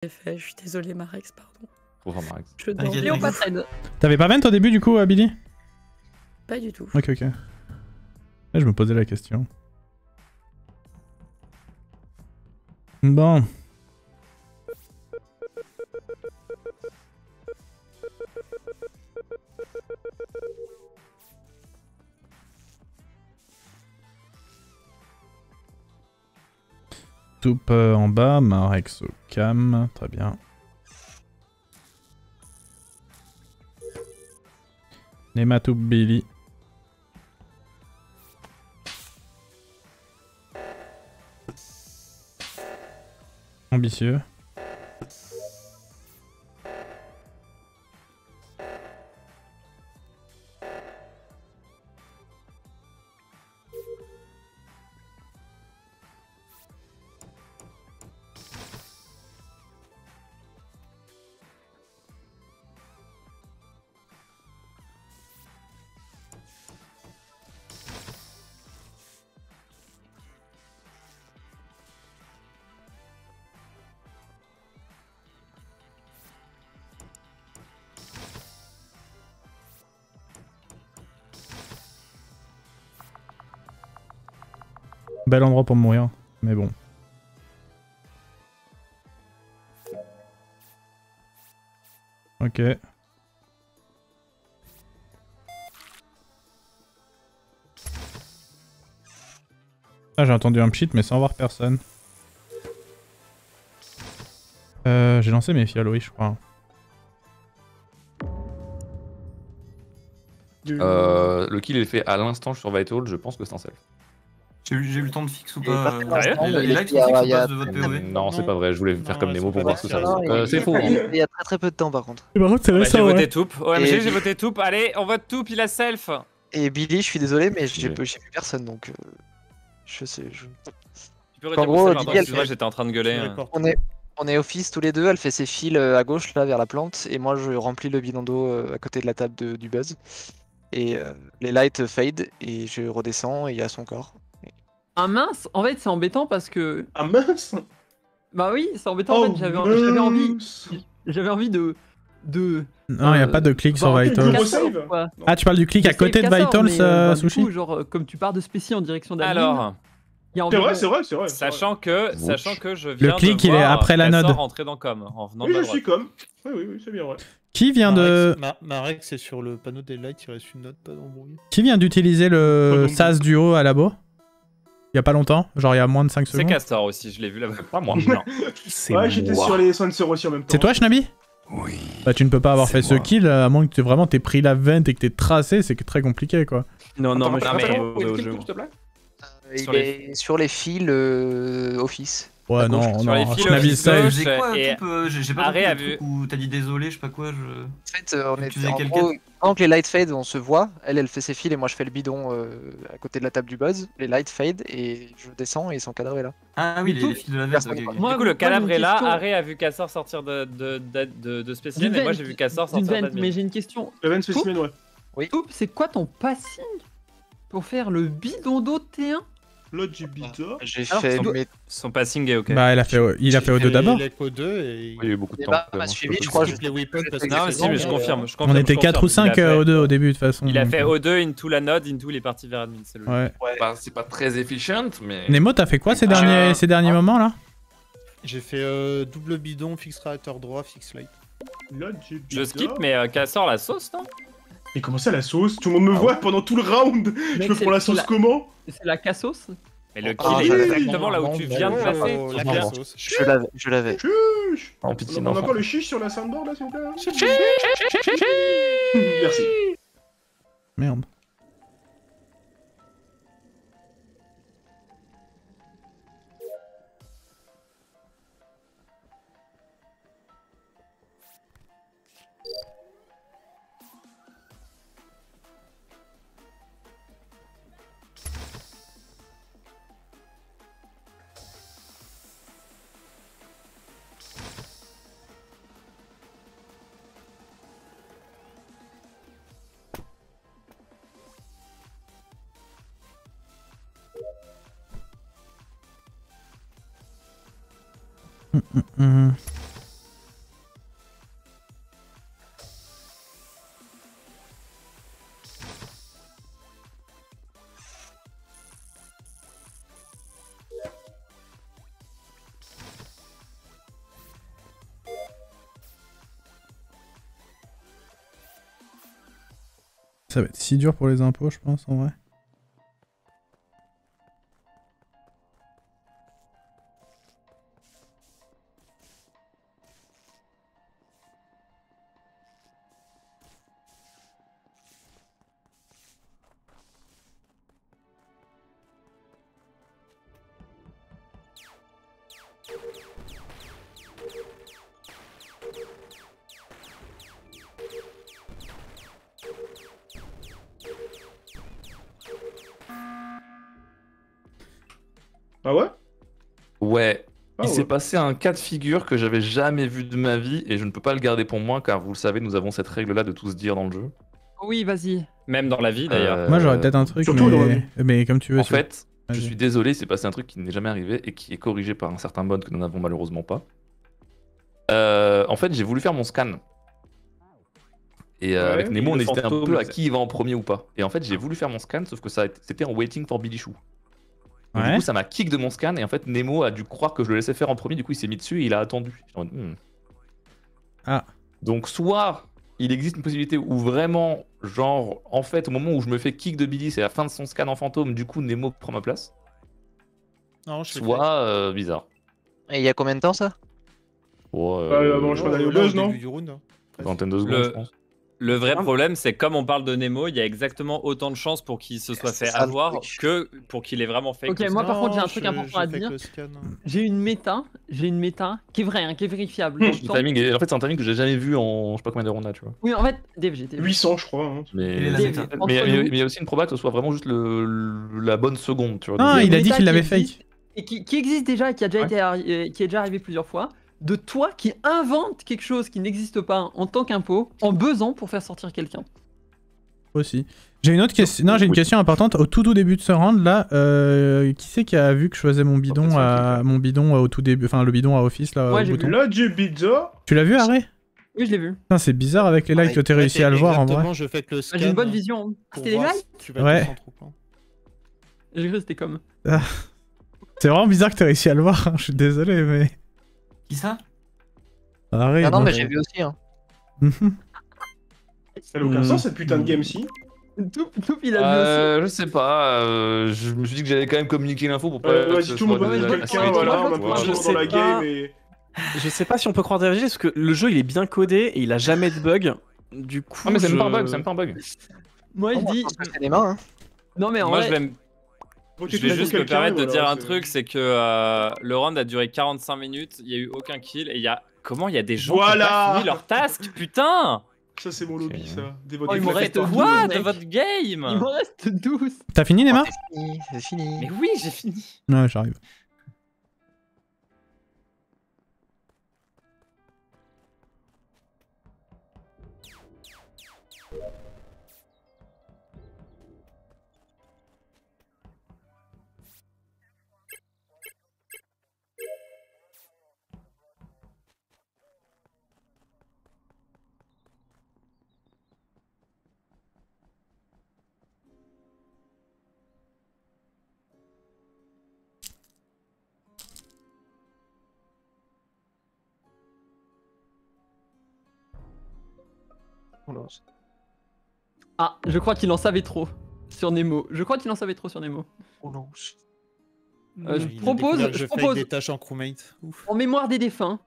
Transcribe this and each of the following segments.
fait. Je suis désolée, Marex, pardon. Trop fort, Marex. Je dors. Et on passe trade. T'avais pas vent au début du coup, Billy? Pas du tout. Ok, ok. Là, je me posais la question. Bon. Soupe en bas, Marex au cam, très bien. Nematoup Billy. Ambitieux. Bel endroit pour mourir, mais bon. Ok. Ah, j'ai entendu un pchit mais sans voir personne. J'ai lancé mes fioles, oui, je crois. Le kill est fait à l'instant sur Vital, je pense que c'est un self. J'ai eu le temps de fixe ou pas Sérieux? Les likes sont fixes ou pas de votre POV? Non, c'est pas vrai, je voulais faire comme Nemo pour voir ce que ça Non, c'est faux. Il y a très peu de temps par contre. Par contre, c'est Bah, récent, j'ai voté ouais. Toup. OMG, j'ai voté Toup. Allez, on vote Toup, il a self. Et Billy, je suis désolé, mais j'ai Oui. vu personne donc. Je sais. Tu peux En redire gros, pour ça, Lily, elle excuse-moi, fait- j'étais en train de gueuler. On est office tous les deux, elle fait ses fils à gauche là vers la plante et moi je remplis le bidon d'eau à côté de la table du buzz. Et les lights fade et je redescends et il y a son corps. Ah mince, en fait c'est embêtant parce que... Ah mince. Bah oui, c'est embêtant en fait, j'avais envie de... Non, y a pas de clic sur bah, Vitals. Gros save. quoi. Ah, tu parles du clic à côté de Vitals, bah, du Sushi? coup, genre, comme tu pars de Spécie en direction d'admin, Alors, il y a C'est environ... vrai, c'est vrai, c'est vrai. sachant que je viens Le clic, de il est voir après la Cassor node. rentrer dans com en venant Oui, de la je suis droite. comme. Oui, c'est bien vrai. Qui vient de... Marek, c'est sur le panneau des lights, il reste une note, pas d'embrouille. Qui vient d'utiliser le Pas SAS duo à labo? Il y a pas longtemps? Genre il y a moins de 5 C'est secondes? Castor aussi, je l'ai vu là-bas. Pas moi. Non. Ouais, j'étais sur les Sensor aussi en même temps. C'est toi, Shnabi? Oui. Bah tu ne peux pas avoir fait ce kill, à moins que vraiment t'aies pris la vente et que t'aies tracé, c'est très compliqué quoi. Non, non, mais non, mais- S'il jeu. te plaît. Sur Il est sur les fils office. Ouais, À gauche, non, sur les non, fils Shnabi office safe. gauche. J'ai quoi Et J'ai pas Arrêt compris a le vu. truc où t'as dit désolé, je sais pas quoi, En fait, on Tu est faisais en quel gros, pendant que les lights fade, on se voit. Elle fait ses fils et moi je fais le bidon à côté de la table du buzz. Les lights fade et je descends et son cadavre est là. Ah oui, les fils de la veste, ok. ok. Moi, Du coup, le cadavre j'ai est une là, question. Arrêt a vu Cassor sortir de Spécimen et moi j'ai vu Cassor D'une sortir vente, d'admin. mais j'ai une question. Le Van Specimen, ouais. Toup, c'est quoi ton passing pour faire le bidon d'eau T1? Là, j'ai bizarre. J'ai Alors, fait son- mes... Son passing est ok. Bah il a fait O2 d'abord. Il a fait O2 et Ah, Il y a eu beaucoup de Et temps. bah, vraiment, suivi, je je crois, sais je- les weapons parce que Non, mais c'est si, mais bon, je confirme. On était 4 ou 5 O2 au début de toute façon. Il a donc, fait O2 into la node, into il est parti vers admin, c'est logique. Ouais. pas. C'est pas très efficient, mais. Nemo, t'as fait quoi ces derniers moments là? J'ai fait double bidon, fixe réacteur droit, fixe light. Là, j'ai Je bizarre. skip, mais Cassor la sauce, non? Mais comment ça la sauce? Tout le monde me voit pendant tout le round. Je Mec, me c'est- prends la c'est sauce la- comment? C'est la cassos? Mais le kill Ah, est j'avais- exactement là où tu viens de passer. Oh, Tu la viens- sauce. Je l'avais. Chuch. En pitié, On a non. encore le chiche sur la soundboard là, s'il vous plaît. Merci. Merde. Ça va être si dur pour les impôts, je pense, en vrai. Ah ouais? Ouais. Ah Il ouais. s'est passé un cas de figure que j'avais jamais vu de ma vie et je ne peux pas le garder pour moi car vous le savez, nous avons cette règle-là de tous dire dans le jeu. Oui, vas-y. Même dans la vie d'ailleurs. Moi j'aurais peut-être un truc, surtout dans la vie. mais comme tu veux. En si tu veux. fait, je Vas-y. suis désolé, il s'est passé un truc qui n'est jamais arrivé et qui est corrigé par un certain mode que nous n'avons malheureusement pas. En fait, j'ai voulu faire mon scan. Et avec Ouais, Nemo, on le hésitait un fantôme, peu à c'est- qui il va en premier ou pas. Et en fait, j'ai voulu faire mon scan, sauf que c'était en waiting for Billy Chou. Donc, Ouais. du coup, ça m'a kick de mon scan et en fait, Nemo a dû croire que je le laissais faire en premier. Du coup, il s'est mis dessus et il a attendu. J'étais en mode, Ah. Donc, soit il existe une possibilité où vraiment, genre, en fait, au moment où je me fais kick de Billy, c'est la fin de son scan en fantôme. Du coup, Nemo prend ma place. Non, je fais Soit bizarre. Et il y a combien de temps ça? Oh, Bon, je crois d'aller au buzz, non? Du round, hein. vingtaine de secondes, Le- je pense. Le vrai problème, c'est comme on parle de Nemo, il y a exactement autant de chances pour qu'il se soit C'est fait ça, le avoir truc. que pour qu'il ait vraiment fait. Ok, moi par contre, j'ai un truc je- important je à fais dire. que le scan, hein. J'ai une méta qui est vraie, hein, qui est vérifiable. dans le Le temps. timing est- En fait, c'est un timing que j'ai jamais vu en je sais pas combien de rondes là, tu vois. Oui, en fait, DFG. 800, je crois. Hein. Mais Quelle est la Des- méta entre mais nous. il y a aussi une proba que ce soit vraiment juste la bonne seconde, tu vois. Non, Donc, il a une dit méta qu'il l'avait qui existe fake. Et qui existe déjà et qui a déjà qui est déjà arrivé plusieurs fois. De toi qui invente quelque chose qui n'existe pas en tant qu'impôt en buzzant pour faire sortir quelqu'un. Aussi. J'ai une autre question. Non, j'ai une Oui. question importante. Au tout début de ce round là, qui c'est qui a vu que je faisais mon bidon au tout début, enfin le bidon à office là Ouais, au j'ai bouton. vu. Là, du bizarre. Tu l'as vu, Harry? Oui, je l'ai vu. Putain, c'est bizarre avec les likes que t'as réussi à le voir en vrai. Exactement, je fais que le scan. J'ai une bonne vision. hein. pour C'était les voir likes si tu vas Ouais. être sans trop plan. J'ai cru que c'était comme. C'est vraiment bizarre que t'aies réussi à le voir. Hein. Je suis désolé, mais. Qui ça? Harry. Ah non, moi, mais j'ai vu aussi. Hein. Ça n'a aucun sens cette putain de game-ci. Tout, il a vu Je sais pas, je me suis dit que j'allais quand même communiquer l'info pour pas. que Vas-y, ce tout le monde soit va des- mettre ouais, quelqu'un, ouais, voilà, ouais, on a ouais, pas je de dans la sais game pas. et. Je sais pas si on peut croire DFG parce que le jeu il est bien codé et il a jamais de bug. Du coup. Ah, mais c'est même je- pas un bug, c'est même pas un bug. Moi, je Oh, dis. pense que c'est des mains. Hein. Non, mais en Moi, vrai. je vais juste me permettre de dire un truc, c'est que le round a duré 45 minutes, il y a eu aucun kill et il y a comment il y a des gens qui ont Voilà. pas fini leur task, putain. Ça, c'est mon lobby, ça. Des votes Oh, il me reste déflecteurs. Quoi 12, de mec. votre Il game? m'en reste 12. T'as fini, Nema? C'est fini, c'est fini. Mais oui, j'ai fini. Ouais, j'arrive. Ah, je crois qu'il en savait trop sur Nemo. Je crois qu'il en savait trop sur Nemo. Oh non. Je Il a propose- découvert que je je fais propose- des tâches en crewmate. Ouf. En mémoire des défunts,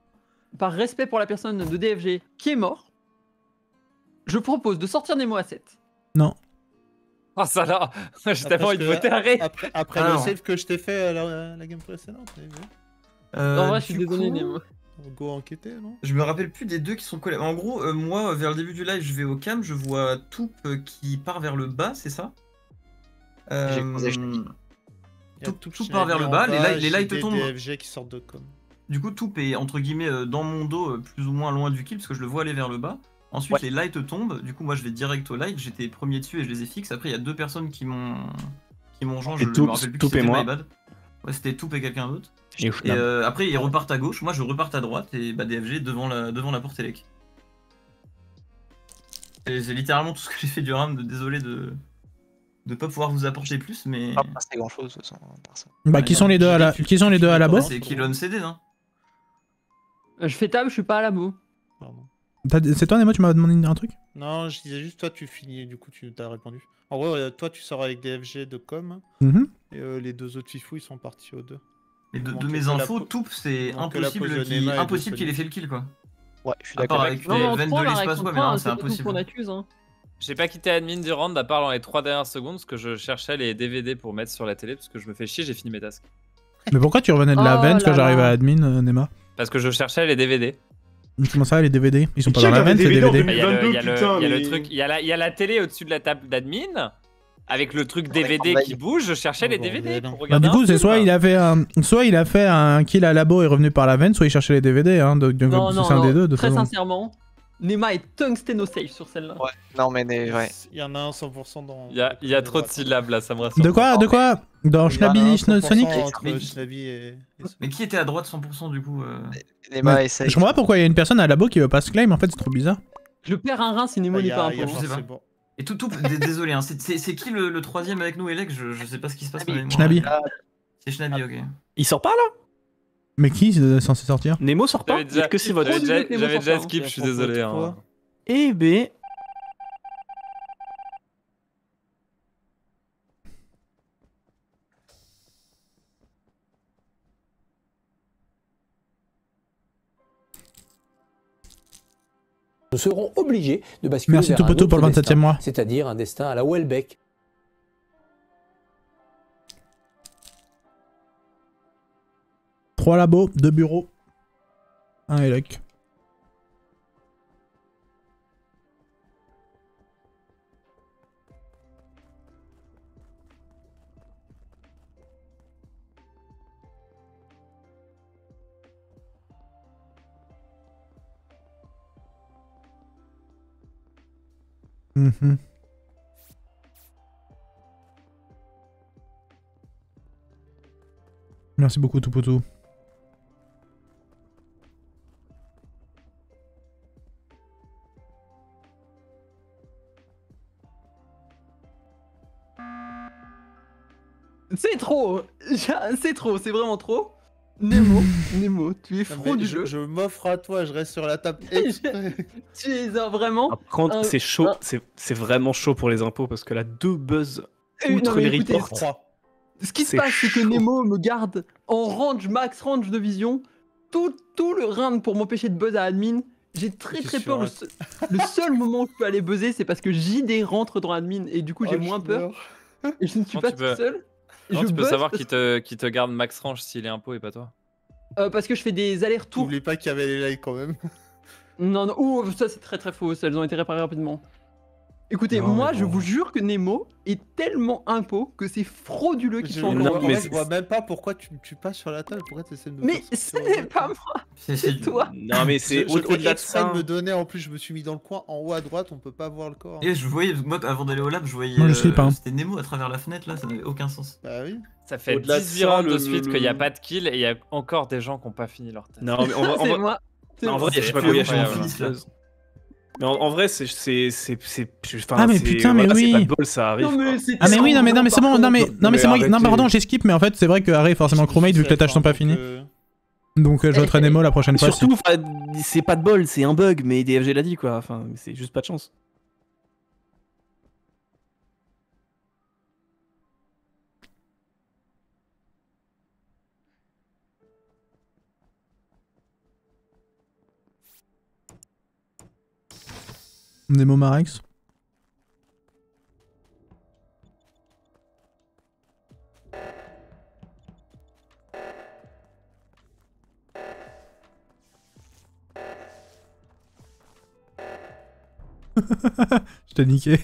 par respect pour la personne de DFG qui est mort, je propose de sortir Nemo à 7. Non. Oh ça là, j'ai Ah, tellement parce envie de que voter arrêt. Après Ah le non. save que je t'ai fait à la game précédente, En vrai, je suis Du désolé, coup, Nemo. go enquêter, non? Je me rappelle plus des deux qui sont collés. En gros, moi, vers le début du live, je vais au cam, je vois Toup qui part vers le bas, c'est ça? J'ai posé chez lui. Il y a Tout part vers le bas, les lights tombent. DFG qui sortent de com. Du coup, Toup est entre guillemets dans mon dos, plus ou moins loin du kill, parce que je le vois aller vers le bas. Ensuite, les lights tombent, du coup, moi je vais direct au light, j'étais premier dessus et je les ai fixes. Après, il y a deux personnes qui m'ont rejoint, je me rappelle plus qui Toup et c'était, moi. my bad. Ouais, c'était Toup et quelqu'un d'autre. Et Et après, ils repartent à gauche, moi je reparte à droite et bah, DFG devant la porte élec. C'est littéralement tout ce que j'ai fait du round, désolé de pas pouvoir vous apporter plus, mais. Pas passé grand chose de toute façon. Personne. Bah, qui sont les deux à la, qui sont les deux à la Ouais, bourre? c'est Killon CD, hein. Je fais table, je suis pas à la boue. Pardon. C'est toi, Nemo, tu m'as demandé un truc? Non, je disais juste toi tu finis, du coup tu t'as répondu. En gros, toi tu sors avec des FG de com, et les deux autres fifous ils sont partis aux deux. Mais de mes infos, Toup c'est impossible qu'il ait fait le kill quoi. Ouais, je suis d'accord. d'accord. Avec les veines de l'espace, ouais, mais non, c'est impossible. J'ai pas quitté admin du round à part dans les 3 dernières secondes parce que je cherchais les DVD pour mettre sur la télé parce que je me fais chier, j'ai fini mes tasks. Mais pourquoi tu revenais de la vente quand j'arrive à admin, Nema? Parce que je cherchais les DVD. Comment ça, les DVD? Ils sont pas dans la vente, les DVD? Il y a la télé au-dessus de la table d'admin. Avec le truc DVD qui bouge, je cherchais les DVD pour regarder. Du coup, c'est soit il a fait un kill à labo et est revenu par la veine, soit il cherchait les DVD. Hein, non, c'est un des deux. De très sincèrement, Nema est tungsteno safe sur celle-là. Ouais, non mais ouais. Il y en a un 100% dans. Il y a trop de syllabes là, ça me rassure. De quoi? Dans Schnabby Sonic? Mais qui était à droite 100% du coup Nema et safe. Je comprends pas pourquoi il y a une personne à labo qui veut pas se claim, en fait, c'est trop bizarre. Je perds un rein si Nemo n'est pas un peu. Je sais pas. Et désolé, hein, c'est qui le troisième avec nous, Elec? Je sais pas ce qui se passe. Schnabby. C'est Schnabby, ok. Il sort pas là? Mais qui est censé sortir? Nemo sort pas? J'avais déjà skip, je suis désolé. Hein. Eh ben... Nous serons obligés de basculer Merci vers tout un poteau autre pour le 27e mois. c'est-à-dire un destin à la Welbeck. 3 labos, 2 bureaux, 1 élec. Merci beaucoup Tuputu. C'est trop, c'est vraiment trop. Nemo, tu es front du jeu. Je m'offre à toi, je reste sur la table exprès. Tu es vraiment. Par contre, c'est chaud, c'est vraiment chaud pour les impôts parce que là, 2 buzz outre non, les écoutez, reports. Ce qui se passe, c'est que Nemo me garde en max range de vision tout le round pour m'empêcher de buzz à admin. J'ai très peur. Le seul moment où je peux aller buzzer, c'est parce que JD rentre dans admin et du coup j'ai moins peur. Et je ne suis pas tout seul. Tu peux savoir qui te garde max range s'il est impôt et pas toi. Parce que je fais des allers-retours. N'oublie pas qu'il y avait les likes quand même. Non, ça c'est très faux, elles ont été réparées rapidement. Écoutez, moi je vous jure que Nemo est tellement impôt que c'est frauduleux qu'il soit encore. Mais je vois même pas pourquoi tu passes sur la table, pourquoi tu essaies de me. Mais ce n'est pas moi, c'est toi. Non mais c'est au-delà de ça. Me donner, en plus je me suis mis dans le coin en haut à droite, on peut pas voir le corps. Et je voyais, moi avant d'aller au lab, je voyais c'était Nemo à travers la fenêtre là, ça n'avait aucun sens. Bah oui. Ça fait 18 rounds de suite qu'il n'y a pas de kill et il y a encore des gens qui n'ont pas fini leur test. Non mais c'est moi. En vrai, je sais pas comment il mais en vrai, c'est. Ah, mais putain, mais oui! C'est pas de bol, ça arrive. Ah, mais oui, non, mais c'est bon, non, mais c'est moi. Non, pardon, j'ai skip, mais en fait, c'est vrai que Harry est forcément crewmate vu que les tâches sont pas finies. Donc, je voterai Nemo la prochaine fois. Surtout, c'est pas de bol, c'est un bug, mais DFG l'a dit, quoi. Enfin, c'est juste pas de chance. Nemo Marex. Je t'ai niqué.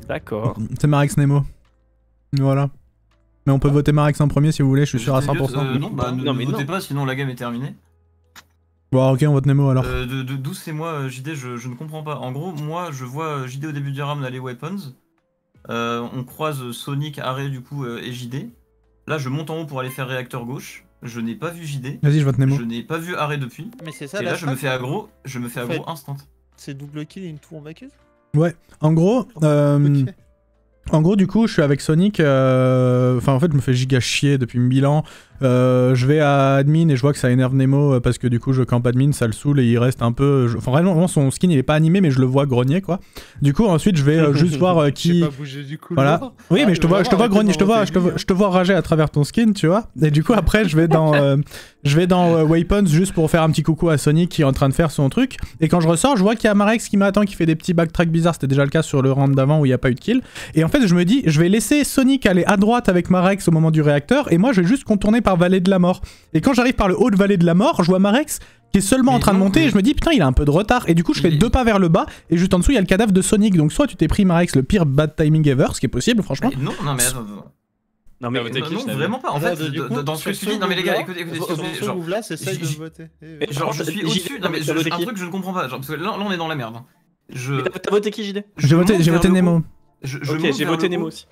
D'accord. C'est Marex Nemo. Voilà. Mais on peut voter Marex en premier si vous voulez, je suis sûr à 100%. Non, mais votez pas, sinon la game est terminée. Bon, ok, on vote Nemo alors. D'où c'est moi, JD, je ne comprends pas. En gros, moi, je vois JD au début du round aller weapons. On croise Sonic, Arrêt, du coup, et JD. Là, je monte en haut pour aller faire réacteur gauche. Je n'ai pas vu JD. Vas-y, je vote Nemo. Je n'ai pas vu Arrêt depuis. Mais c'est ça, et là, je me fais aggro instant. C'est double kill et une tour en m'accuse? Ouais, en gros, En gros, du coup, je suis avec Sonic. Enfin, en fait, je me fais giga chier depuis 1000 ans. Je vais à admin et je vois que ça énerve Nemo parce que du coup je campe admin, ça le saoule et il reste un peu... Enfin vraiment son skin il est pas animé mais je le vois grogner quoi. Du coup ensuite je vais juste voir qui... J'ai pas bougé du coup. Voilà. Oui mais je te vois grogner, je te vois rager à travers ton skin tu vois. Et du coup après je vais dans Weapons juste pour faire un petit coucou à Sonic qui est en train de faire son truc. Et quand je ressors je vois qu'il y a Marex qui m'attend, qui fait des petits backtracks bizarres, c'était déjà le cas sur le round d'avant où il n'y a pas eu de kill. Et en fait je me dis je vais laisser Sonic aller à droite avec Marex au moment du réacteur et moi je vais juste contourner par Vallée de la Mort. Et quand j'arrive par le haut de Vallée de la Mort, je vois Marex qui est seulement en train de monter et je me dis putain il a un peu de retard et du coup je fais 2 pas vers le bas et juste en dessous il y a le cadavre de Sonic. Donc soit tu t'es pris Marex le pire bad timing ever, ce qui est possible franchement. Non mais attends. Non vraiment pas. En fait, dans ce que tu dis, non mais les gars, écoutez, genre, là, c'est ça de voter. Genre, je suis au-dessus. Non mais un truc que je ne comprends pas. Genre, parce que là, on est dans la merde. T'as voté qui, JD? J'ai voté Nemo. Ok, j'ai voté Nemo aussi.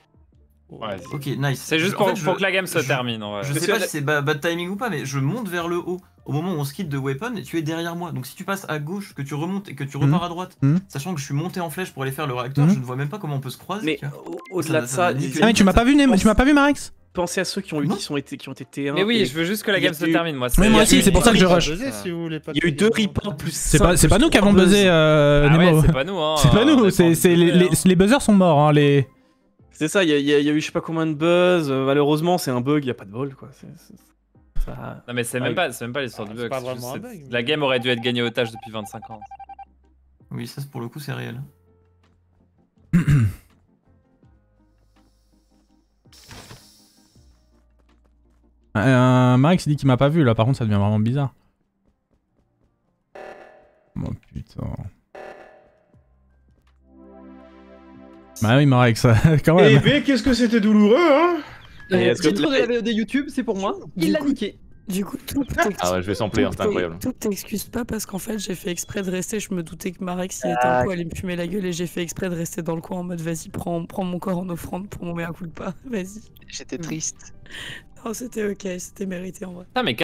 Ouais, ok, nice. C'est juste pour que la game se termine. Je sais pas si c'est bad timing ou pas, mais je monte vers le haut au moment où on se quitte de Weapon et tu es derrière moi. Donc si tu passes à gauche, que tu remontes et que tu repars à droite, sachant que je suis monté en flèche pour aller faire le réacteur, je ne vois même pas comment on peut se croiser. Mais au-delà de ça, ah mais tu m'as pas vu Nemo, tu m'as pas vu Marex? Pensez à ceux qui ont été T1. Mais oui, je veux juste que la game se termine moi. Oui, moi aussi, c'est pour ça que je rush. Il y a eu 2 reports plus. C'est pas nous qui avons buzzé Nemo. C'est pas nous hein. C'est pas nous, les buzzers sont morts hein, les... C'est ça, il y a eu je sais pas combien de buzz, malheureusement c'est un bug, il y a pas de bol quoi. Non mais c'est même pas l'histoire du bug. La game aurait dû être gagnée otage depuis 25 ans. Oui, ça pour le coup c'est réel. Marex dit qu'il m'a pas vu là, par contre ça devient vraiment bizarre. Oh putain. Bah oui Marex, quand même. Eh ben qu'est-ce que c'était douloureux hein. Est-ce que tu la VOD YouTube, c'est pour moi. Il l'a niqué. Du coup, tout ah ouais, je vais sampler, hein, c'est incroyable. Tout t'excuse pas parce qu'en fait, j'ai fait exprès de rester. Je me doutais que Marex, il était un coup allait me fumer la gueule et j'ai fait exprès de rester dans le coin en mode vas-y, prends mon corps en offrande pour mon mea culpa. Vas-y. J'étais triste. Non, c'était ok, c'était mérité en vrai. Ah, mais